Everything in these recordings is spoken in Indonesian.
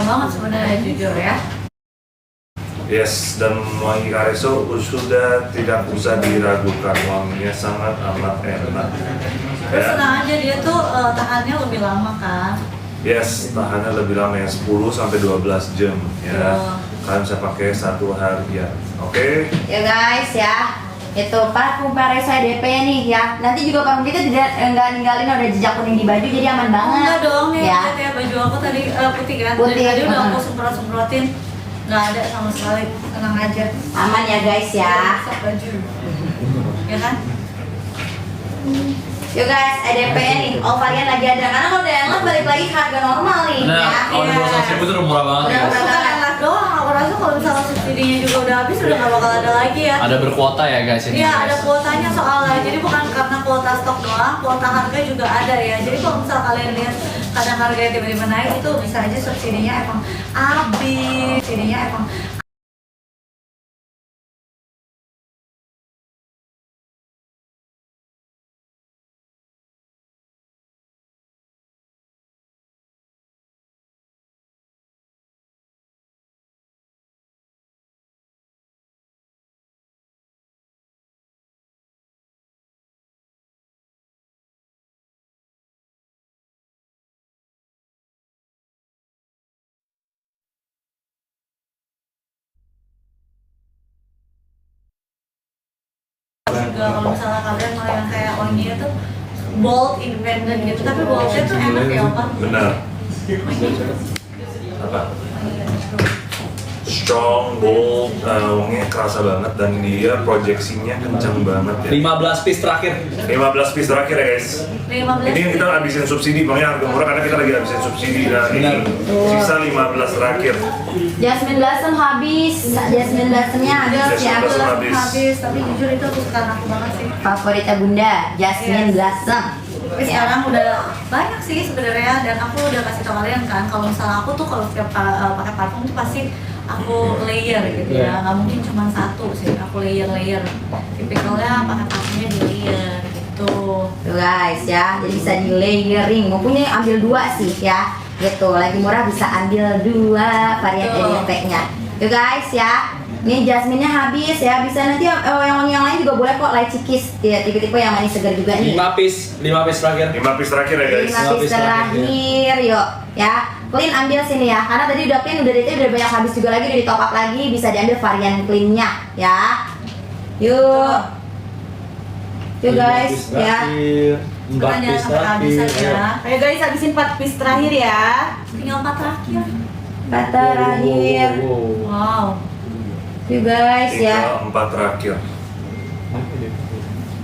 banget sebenarnya jujur ya. Yes, dan wangi Careso sudah tidak usah diragukan, wanginya sangat amat enak. Terus tenang aja dia tuh tahannya lebih lama kan. Yes, tahannya lebih lama ya, 10 sampai 12 jam ya. Kalian bisa pakai 1 hari ya. Oke. Ya guys ya. Itu parfum Careso EDP nih ya. Nanti juga parfum kita tidak nggak ninggalin ada jejak kuning di baju, jadi aman banget. Enggak dong nih, ya. kayak baju aku tadi putih kan. Putih. Dari tadi udah aku semprot-semprotin. Nggak ada sama sekali, tenang aja. Aman ya guys ya. Rusak baju. Ya kan? Yuk guys, EDP nih, all varian lagi ada. Karena kalau udah yang balik lagi harga normal nih Nah, ya. kalau di bawah 100.000 itu udah murah banget ya. Udah Bukan yang live doang, aku rasa kalau misalnya subsidinya juga udah habis udah nggak bakal ada lagi ya. Ada berkuota ya guys ini. Iya, guys. ada kuotanya soalnya. Jadi bukan karena kuota stok doang, kuota harga juga ada ya. Jadi kalau misal kalian lihat kadang harganya tiba-tiba naik, itu bisa aja subsidinya emang habis. Subsidinya emang juga kalau misalnya kalian mau yang kayak wanginya tuh bold, independent gitu, tapi boldnya tuh enak ya apa? Benar. Apa? Strong, bold, wanginya kerasa banget dan dia proyeksinya kencang banget ya. 15 piece terakhir. 15 piece terakhir ya guys. 15. Ini yang kita habisin subsidi, makanya harga murah karena kita lagi habisin subsidi. Nah ini sisa 15 terakhir. Jasmine Blossom habis, Jasmine Blossomnya habis ya. Jasmine Blossom habis. Habis, tapi jujur itu kesukaan aku banget sih. Favoritnya Bunda, Jasmine Blossom. Tapi sekarang udah banyak sih sebenarnya, dan aku udah kasih tau kalian kan kalau misalnya aku tuh kalau setiap pakai parfum tuh pasti aku layer gitu ya, nggak mungkin cuma satu sih, aku layer tipikalnya pakai parfumnya di layer gitu. Tuh guys ya, jadi bisa di layering. Mau punya ambil 2 sih ya. Gitu, lagi murah bisa ambil 2 varian EDP-nya. Tuh guys ya. Ini jasminnya habis ya, bisa nanti yang lain juga boleh kok, light kiss ya, tipe-tipe yang manis segar juga nih. 5 piece terakhir. 5 piece terakhir ya guys. 5 piece terakhir, yuk ya. Clean ambil sini ya, karena tadi udah clean, udah banyak habis juga lagi, udah di top up lagi, bisa diambil varian cleannya ya. Yuk. Yuk guys ya. 4 Jangan piece sampai kehabisan terakhir. ya. Ayo guys, habisin 4 piece terakhir ya. Tinggal 4 terakhir. Terakhir. Wow. Yuk guys ya. Tinggal 4 terakhir.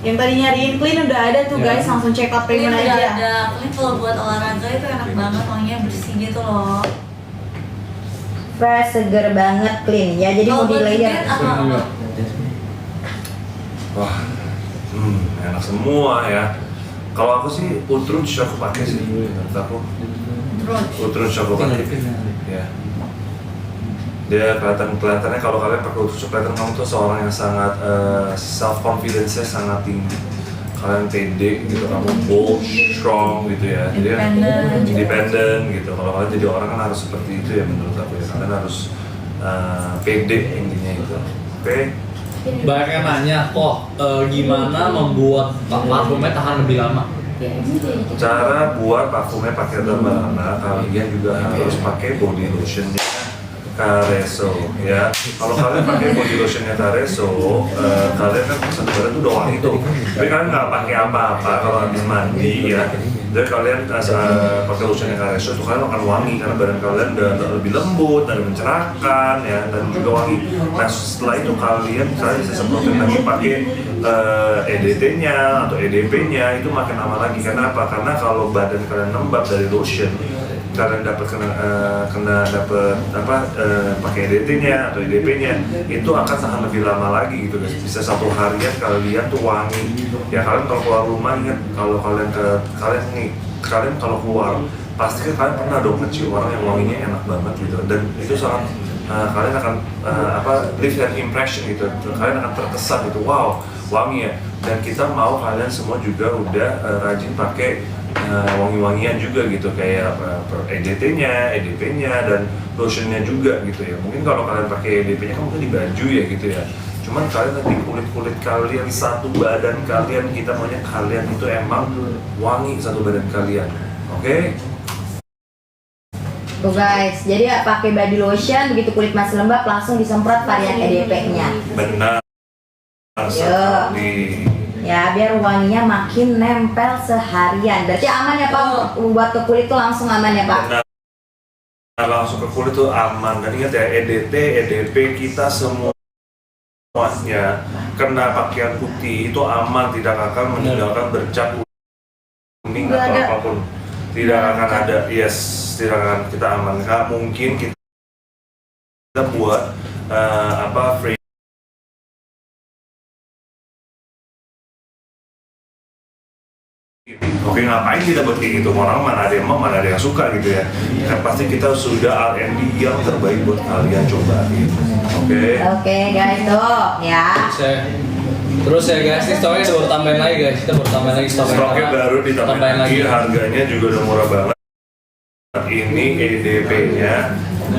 Yang tadi nyariin clean udah ada tuh guys, langsung check out Ini payment udah aja. ada. Ini kalau buat olahraga itu enak banget, wanginya bersih gitu loh. Fresh, seger banget, clean ya. Jadi mau di layer. Wah, enak semua ya. Kalau aku sih Utruch aku pakai sih, menurut aku. Utruch aku pakai. Ya. Dia kelihatannya kalau kalian pakai Utruch, kelihatan kamu tuh seorang yang sangat self confidence-nya sangat tinggi. Kalian pede gitu, kamu bold, strong gitu ya. Jadi independent gitu. Kalau kalian jadi orang kan harus seperti itu ya menurut aku ya. Kalian harus pede intinya itu. Oke? Banyak yang nanya, gimana membuat parfumnya tahan lebih lama? Cara buat parfumnya pakai lebih lama, kalian juga harus pakai body lotionnya Careso ya. Kalau kalian pakai body lotionnya Careso, kalian kan sebenarnya tuh udah wangi tuh. Tapi kalian nggak pakai apa-apa kalau habis mandi ya. Jadi kalian pakai lotionnya Careso itu kalian akan wangi karena badan kalian udah lebih lembut dan mencerahkan ya, dan juga wangi. Nah setelah itu kalian bisa semprotin lagi pakai EDT-nya atau EDP-nya, itu makin lama lagi. Karena apa? Karena kalau badan kalian lembab dari lotion, kalian pakai EDT-nya atau EDP-nya, itu akan tahan lebih lama lagi gitu guys. Bisa 1 harian kalian tuh wangi. Ya kalian kalau keluar rumah, ingat kalau kalian kalau keluar pasti kan kalian pernah dong ngecium orang yang wanginya enak banget gitu, dan itu sangat kalian akan leave an impression gitu. Kalian akan terkesan gitu, wow wangi ya. Dan kita mau kalian semua juga udah rajin pakai wangi-wangian juga gitu, kayak EDT-nya, EDP-nya, dan lotionnya juga gitu ya. Mungkin kalau kalian pakai EDP-nya kan mungkin di baju ya gitu ya. Cuman kalian nanti kulit-kulit kalian, satu badan kalian, kita maunya kalian itu emang wangi satu badan kalian. Oke? Tuh guys, jadi ya pakai body lotion, begitu kulit masih lembab langsung disemprot varian EDP-nya. Benar sekali. Ya, biar wanginya makin nempel seharian. Berarti aman ya Pak, buat ke kulit tuh langsung aman ya Pak? Benar. Langsung ke kulit tuh aman. Dan ingat ya, EDT, EDP kita semuanya kena pakaian putih itu aman, tidak akan meninggalkan bercak kuning atau apapun. Tidak akan ada, tidak akan, kita aman. Nggak mungkin kita buat free. Oke, ngapain kita buat kayak gitu? Orang mana ada yang mau, mana ada yang suka gitu ya. Kan pasti kita sudah R&D yang terbaik buat kalian cobain. Oke Guys, tuh ya. Terus ya guys, ini stoknya kita baru tambahin lagi guys. Kita baru tambahin lagi stoknya baru ditambahin lagi. Harganya juga udah murah banget. Ini EDP-nya,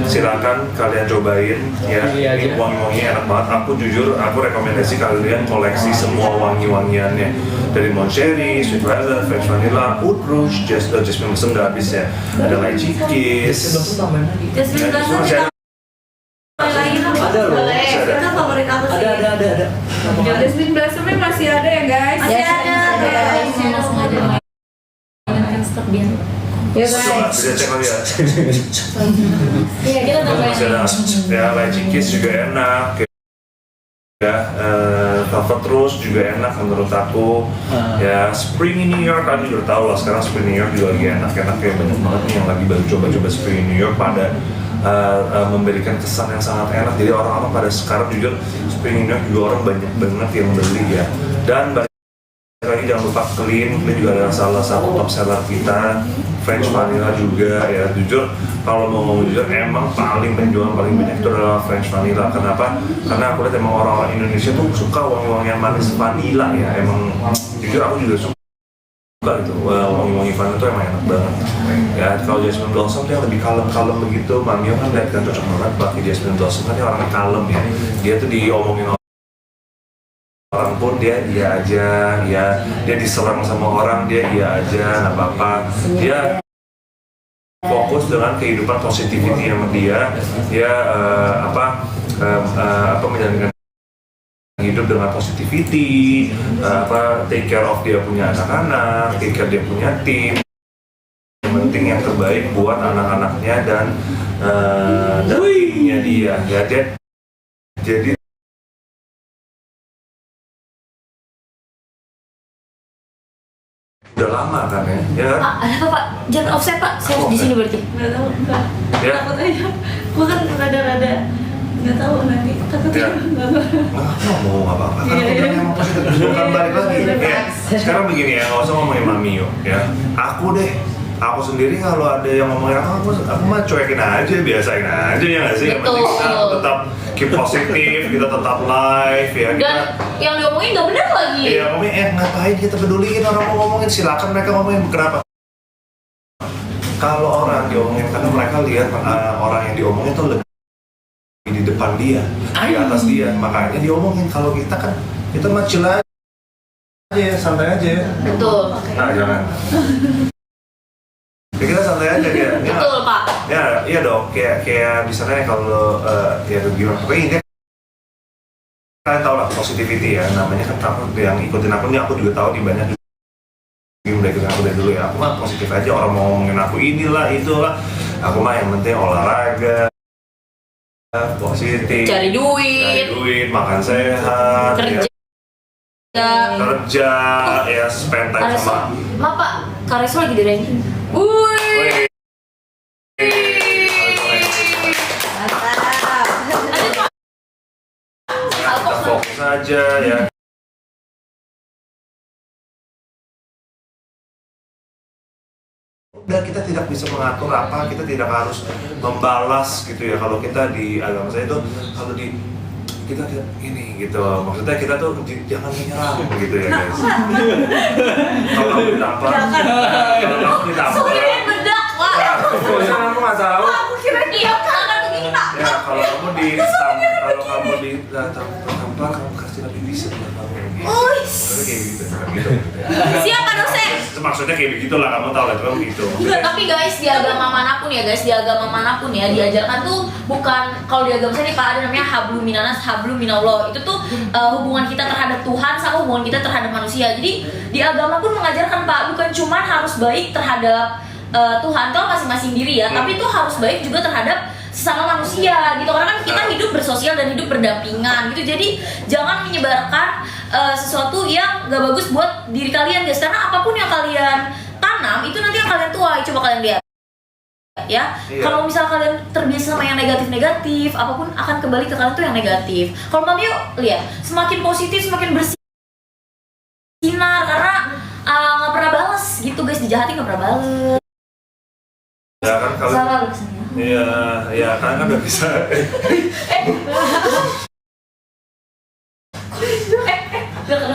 silakan kalian cobain ya. Ini wangi-wanginya enak banget. Aku jujur, aku rekomendasi kalian koleksi semua wangi-wangiannya. Dari Moncherry, Sweet Vanilla, French Vanilla, Oud Rouge, Jasmine Blossom udah habis ya. Ada Lychee Kiss. Jasmine Blossom lagi ada loh. Itu favorit aku sih. Ada. Jasmine Blossomnya masih ada ya guys? Masih ada. Stok dia. Yuk Coba guys. bisa cek lagi ya. Iya, kita Masih ada ya, Lychee Kiss juga enak. Ya, Velvet Rose juga enak menurut aku. Ya, Spring in New York tadi udah tahu lah, sekarang Spring New York juga lagi enak-enak, kayak banyak banget nih yang lagi baru coba-coba Spring in New York pada memberikan kesan yang sangat enak. Jadi orang-orang pada sekarang jujur Spring in New York juga orang banyak banget yang beli ya. Dan lagi jangan lupa Clean juga adalah salah satu top seller kita. French Vanilla juga ya, jujur kalau mau ngomong jujur emang paling penjualan paling banyak itu adalah French Vanilla. Kenapa? Karena aku lihat emang orang-orang Indonesia tuh suka wangi-wangian manis vanilla ya. Emang jujur aku juga suka itu, wangi-wangi vanilla tuh emang enak banget ya. Kalau Jasmine Blossom tuh yang lebih kalem-kalem begitu. Mami kan lihat kan cocok banget pakai Jasmine Blossom, kan dia orangnya kalem ya. Dia tuh diomongin orang pun dia iya aja ya, dia diserang sama orang dia iya aja, nggak apa-apa. Dia fokus dengan kehidupan positivity sama dia menjalankan hidup dengan positivity, take care of dia punya anak-anak, take care dia punya tim. Yang penting yang terbaik buat anak-anaknya dan timnya dia ya. Jadi udah lama kan ya kan? Ada apa Pak? Jangan offset Pak, saya di sini berarti. Nggak tahu, enggak. Ya. Takut aja. Gua kan rada-rada nggak tahu nanti. Takut Ya. Mau nggak apa-apa. Kan aku bilang emang positif, bukan balik lagi. Ya. Sekarang begini ya, nggak usah ngomongin Mami yuk ya. Aku sendiri kalau ada yang ngomongin aku mah cuekin aja, biasain aja ya nggak sih. Yang penting kita tetap keep positif, kita tetap live ya. Dan yang diomongin nggak benar lagi. Iya, ngomongin ngapain kita peduliin orang mau ngomongin, silakan mereka ngomongin. Kenapa? Kalau orang diomongin karena mereka lihat orang yang diomongin tuh lebih di depan dia, di atas dia, makanya diomongin. Kalau kita kan kita mah chill aja, santai aja. Betul. Nah, jangan. Ya, kita santai aja ya. Betul Pak. Ya, iya dong. Kayak misalnya kalau ya gimana? Pokoknya intinya kalian tahu lah positivity ya. Namanya kan aku yang ikutin aku nih, aku juga tahu di banyak udah ikutin aku dari dulu ya. Aku mah positif aja, orang mau ngomongin aku inilah itulah. Aku mah yang penting olahraga, positif, Cari duit, makan sehat, kerja, ya spend time sama. Maaf Pak, Kareso lagi di ranking. Wih. Mantap. Fokus aja ya. Udah, kita tidak bisa mengatur kita tidak harus membalas gitu ya. Kalau kita di agama saya itu kalau kita ini gitu. Maksudnya kita tuh jangan menyerang gitu ya guys. Kalau kamu ditampar, kalau kamu ditampar, Soalnya bedak, wah. aku nggak tahu. Aku kira dia kan begini pak. Ya kalau kamu ditampar, kamu kasih lebih bisa buat kamu. Maksudnya kayak gitu, gitu. Siapa dosen? Maksudnya kayak begitulah, kamu tahu lah itu gitu. Enggak, tapi guys di agama manapun ya guys, di agama manapun ya diajarkan tuh bukan, kalau di agama saya nih Pak ada namanya hablum minanas, hablum minallah. Itu tuh hubungan kita terhadap Tuhan sama hubungan kita terhadap manusia. Jadi di agama pun mengajarkan Pak, bukan cuma harus baik terhadap Tuhan kalau masing-masing diri ya, tapi itu harus baik juga terhadap sesama manusia gitu. Karena kan kita hidup bersosial dan hidup berdampingan gitu. Jadi jangan menyebarkan sesuatu yang gak bagus buat diri kalian guys, karena apapun yang kalian tanam itu nanti yang kalian tuai. Coba kalian lihat ya, Iya. kalau misal kalian terbiasa sama yang negatif-negatif, apapun akan kembali ke kalian tuh yang negatif. Kalau Mami yuk lihat, semakin positif semakin bersinar, karena nggak pernah balas gitu guys, dijahatin nggak pernah balas. Ya kan kalau Salah kesannya. Iya, kalian kan udah bisa.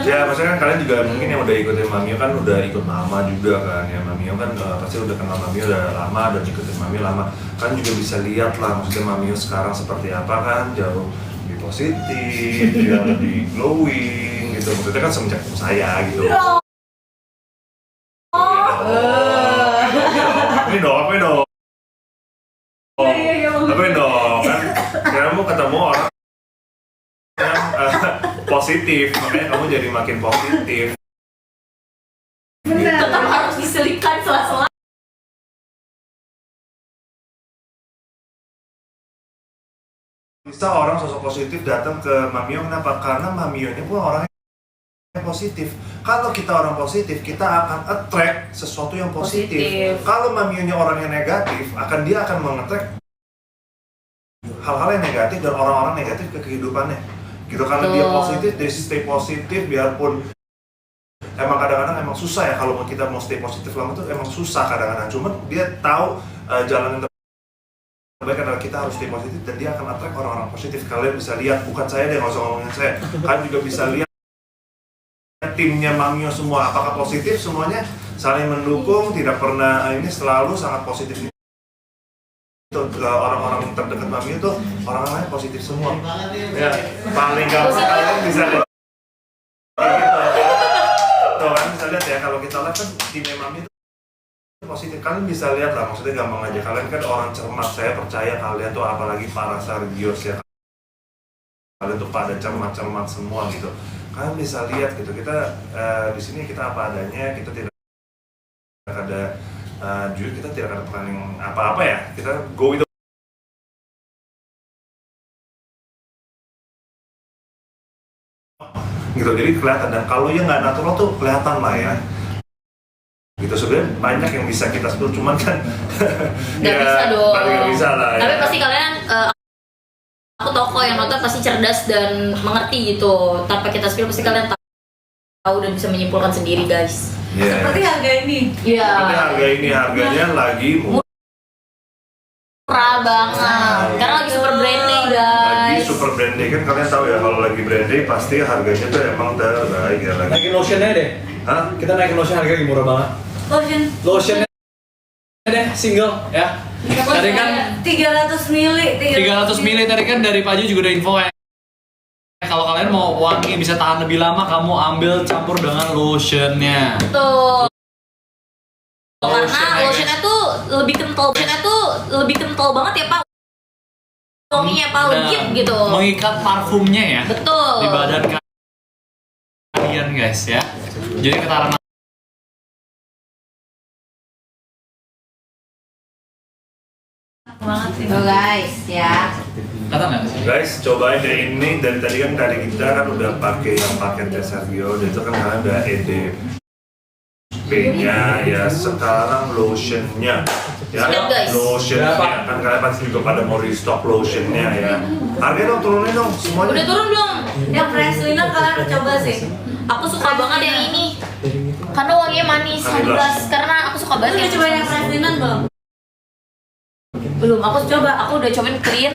Ya, maksudnya kan kalian juga mungkin yang udah ikutin Mamio kan udah ikut Mama juga kan ya. Mamio kan pasti udah kenal Mamio udah lama dan ikutin Mamio lama. Kan juga bisa lihat lah maksudnya Mamio sekarang seperti apa kan, jauh lebih positif, jauh lebih glowing gitu. Maksudnya kan semenjak ketemu saya gitu. Ini dong, apa dong? Apa dong? Kan kamu ketemu orang yang positif, makanya kamu jadi makin positif. Tetap harus diselipkan sela-sela. Bisa orang sosok positif datang ke Mamio, kenapa? Karena Mamio ini pun orangnya positif. Kalau kita orang positif, kita akan attract sesuatu yang positif. Kalau Mamio-nya orang yang negatif, dia akan mengattract hal-hal yang negatif dan orang-orang negatif ke kehidupannya. Gitu, karena dia positif, dia stay positif, biarpun emang kadang-kadang emang susah ya kalau kita mau stay positif lama tuh emang susah kadang-kadang. Cuman dia tahu jalan yang terbaik adalah kita harus stay positif dan dia akan attract orang-orang positif. Kalian bisa lihat, bukan saya deh, nggak usah ngomongin saya. Kalian juga bisa lihat timnya Mamio semua apakah positif, semuanya saling mendukung, tidak pernah ini, selalu sangat positif. Orang-orang terdekat Mamio tuh orang-orangnya positif semua. Ya, paling gampang kalian bisa lihat gitu. Tuh kan bisa lihat ya, kalau kita lihat kan timnya Mamio itu positif. Kalian bisa lihat lah, maksudnya gampang aja. Kalian kan orang cermat, saya percaya kalian tuh apalagi para Sargios ya. Kalian tuh pada cermat-cermat semua gitu. Kalian bisa lihat gitu. Kita di sini kita apa adanya, kita tidak ada kita tidak ada planning apa-apa ya, kita go with gitu, jadi kelihatan. Dan kalau yang nggak natural tuh kelihatan lah ya gitu. Sebenarnya banyak yang bisa kita sebut, cuman kan Nggak bisa dong. nggak bisa lah ya. Tapi pasti kalian, aku toko yang nonton pasti cerdas dan mengerti gitu. Tanpa kita spill pasti kalian tahu dan bisa menyimpulkan sendiri guys. Yeah. Seperti harga ini. Iya. Seperti harga ini, harganya lagi Murah banget. Karena lagi super branding guys. lagi super branding kan. Kalian tahu ya kalau lagi branding pasti harganya tuh emang terbaik ya lagi. Naikin lotionnya deh. Hah? Kita naikin lotion harganya lagi murah banget. Lotionnya deh single ya. Tadi kan 300 mili. 300 mili tadi kan dari Pak Ju juga udah info ya. Kalau kalian mau wangi bisa tahan lebih lama, kamu ambil campur dengan lotionnya. Tuh. Karena Lotionnya, lotionnya tuh lebih kental banget ya Pak. Wanginya Pak, legit gitu. Mengikat parfumnya ya Betul. di badan kalian guys ya. Jadi ketahanan banget sih. Tuh guys ya. kata nggak? Guys, cobain deh ini. Dari tadi kan kita kan udah pakai yang paket Sergio, dan itu kan kalian udah EDP-nya ya. Sekarang lotionnya ya, Siap, guys. lotionnya kan kalian pasti juga pada mau restock lotionnya ya. Harganya dong turunin dong semuanya. Udah turun belum? Yang fresh liner kalian udah coba sih. Aku suka banget yang ini. Karena wanginya manis, Honey honey karena aku suka banget Udah yang coba yang fresh liner belum? Belum, aku udah cobain clean.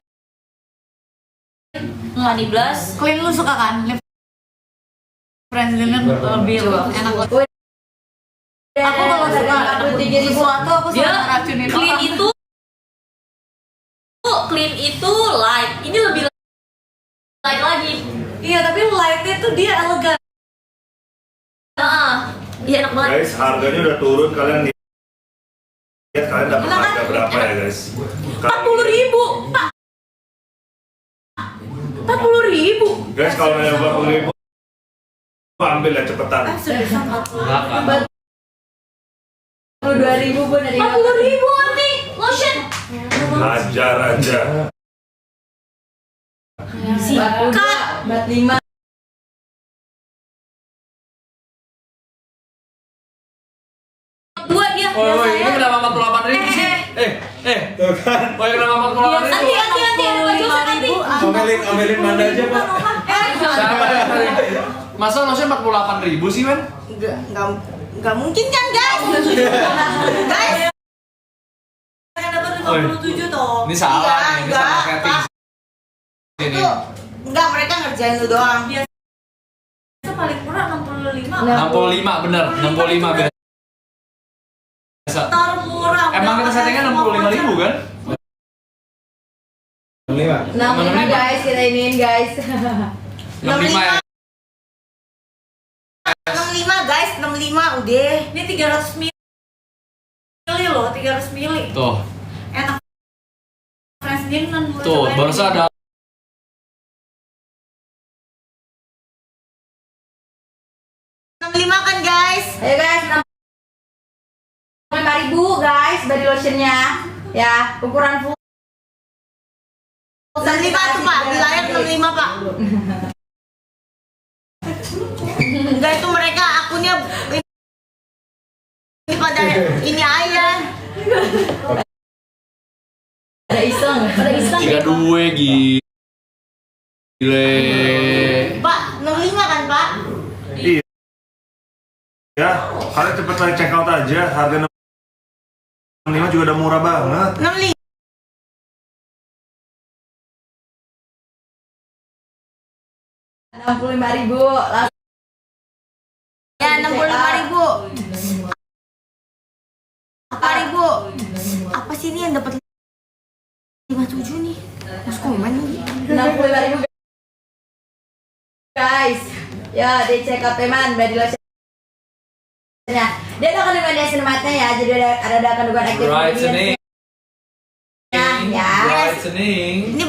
Honey Blush. Clean lu suka kan? Lip Friends Linen lebih enak banget. Aku kalau suka sesuatu aku Dia suka ngeracunin clean orang. itu light. Ini lebih light lagi. Iya, tapi lightnya tuh dia elegan. Iya enak banget. Guys, harganya udah turun, kalian lihat kalian dapat harga berapa ya guys? 40.000, Pak. 40.000. Guys, kalau nanya 40.000 ambil ya cepetan. Seriusan 40. 42.000 pun dari 40.000 Arti lotion. Hajar aja. 45. Dua dia. Oh, ini kenapa 48.000 sih? Tuh kan. Oh, ini kenapa 48.000? Nanti. Omelin Manda aja, Pak. Siapa yang tadi? Masa lotion 48.000 sih, Wen? Enggak mungkin kan, guys? Guys, Kan dapat Oh, 57 toh. Ini salah Iya, nih, ini salah enggak, marketing. Pak. Ini. enggak mereka ngerjain lu doang. Itu paling murah 65. 65 bener, 65 biasa. Termurah. Emang kita settingnya 65.000 kan? 65 guys, kita iniin guys. 65 ya. 65 guys, 65 udah. Ini 300 mili loh, 300 mili. Tuh, Enak. Friends Linen. tuh, barusan ada 65 kan guys? Ayo guys, 65.000 guys body lotionnya. Ya, ukuran full. 65 tuh Pak, di layar 65 Pak. Enggak, itu mereka akunnya ini pada ini aja. Ada iseng. 32 gile. Pak, 65 kan Pak? Iya. Ya, kalian cepetan check out aja. Harga 65 juga udah murah banget. 65. Rp65.000 langsung. Ya, 65.000. Apa sih ini yang dapat 57 nih? Mas komen lagi. 65.000 guys. Ya, di check out teman body lotion. Dia ada kandungan niacinamide-nya ya, jadi ada kandungan aktif Brightening. ya. Brightening. Ini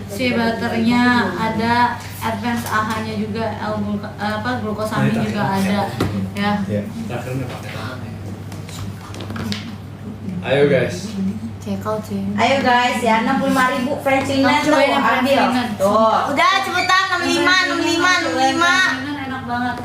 Si butternya ada, advance AHA-nya juga, glukosamin juga ada, ya. Ayo guys. Check out sih. ayo guys ya, 65.000 French linen tuh Cobain yang French ambil. linen. Tuh. Udah cepetan 65. Enak banget.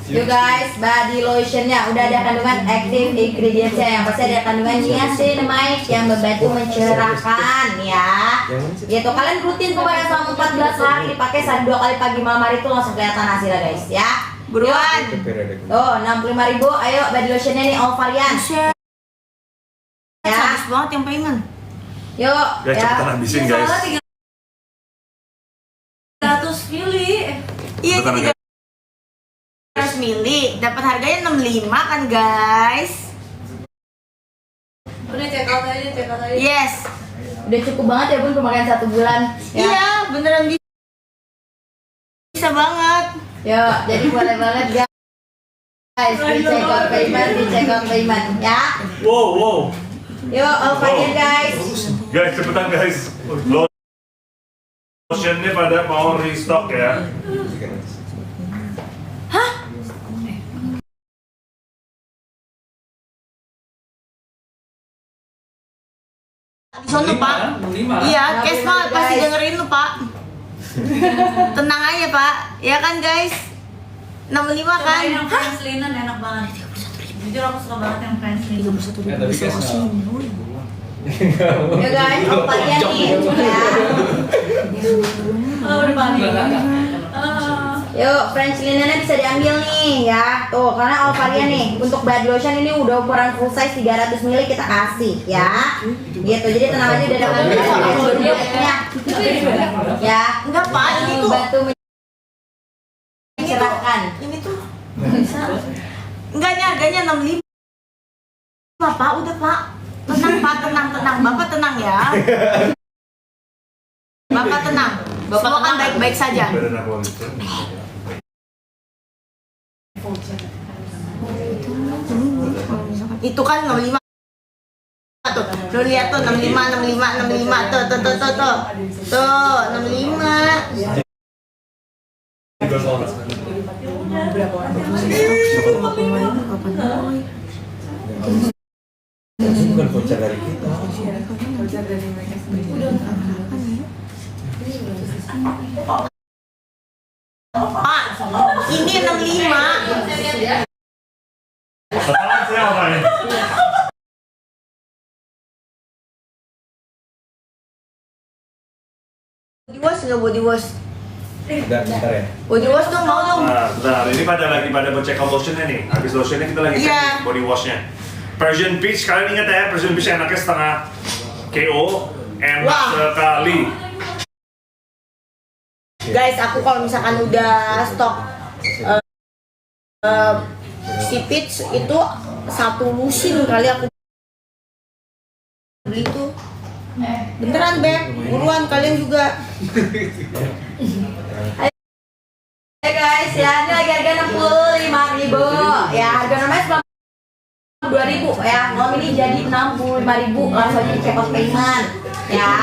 Yuk guys, body lotionnya udah ada kandungan active ingredients-nya yang pasti ada kandungan niacinamide yang membantu mencerahkan ya. Gitu, kalian rutin pokoknya selama 14 hari dipakai 2 kali pagi malam hari itu langsung kelihatan hasilnya guys ya. Buruan. Tuh, 65.000. Ayo body lotionnya nih all varian. Ya. Habis banget yang pengen. Yuk, Ya, cepetan habisin guys. 300 mili. Iya, Cepetan aja. 300 mili, dapat harganya 65 kan guys? Udah check out aja. Yes. Udah cukup banget ya Bun pemakaian 1 bulan. Ya. Iya, beneran bisa banget. Yo, jadi boleh banget guys. Di check out payment ya. Wow. Yuk, all varian guys. Guys, cepetan guys. Lotionnya pada mau restock ya. Sono Pak. 65. Iya, Kes mah pasti dengerin lu Pak. Tenang aja Pak, ya kan guys? 65 kan? Cobain yang Friends Linen enak banget. Jujur aku suka banget yang Friends Linen. Tapi guys Ya guys, all varian nih. Ya. Oh, udah panik. Yuk, French linennya bisa diambil nih ya. Tuh, karena all varian nih. Untuk body lotion ini udah ukuran full size 300 ml kita kasih ya. Gitu. Jadi tenang aja udah ada ya. Enggak Pak, ini tuh Bantu mencerahkan. ini tuh enggaknya harganya 65 Pak, udah Pak. Tenang Pak, tenang. Bapak tenang ya. Bapak tenang. Bapak Semua kan tenang. baik-baik saja. Badan aku gitu. Itu kan 65 tuh. Lu lihat tuh 65 tuh. Tuh 65. Bukan voucher dari kita. Pak, ini 65. Apaan sih apa ini? Body wash nggak body wash? Ada bentar ya. Body wash dong, mau dong. Nah, bentar, ini lagi pada mau check out lotionnya nih. Habis lotionnya kita lagi Iya. cek body washnya. Persian Peach, kalian ingat ya, Persian Peach enaknya setengah KO, enak Wah. sekali. Guys, aku kalau misalkan udah stok si Peach itu satu lusin kali aku beli tuh. Beneran Beb, buruan kalian juga. Hey guys, ya ini lagi harga 65.000 ya, harga normalnya 92.000 ya. Kalau ini jadi 65.000 langsung aja di check out payment ya.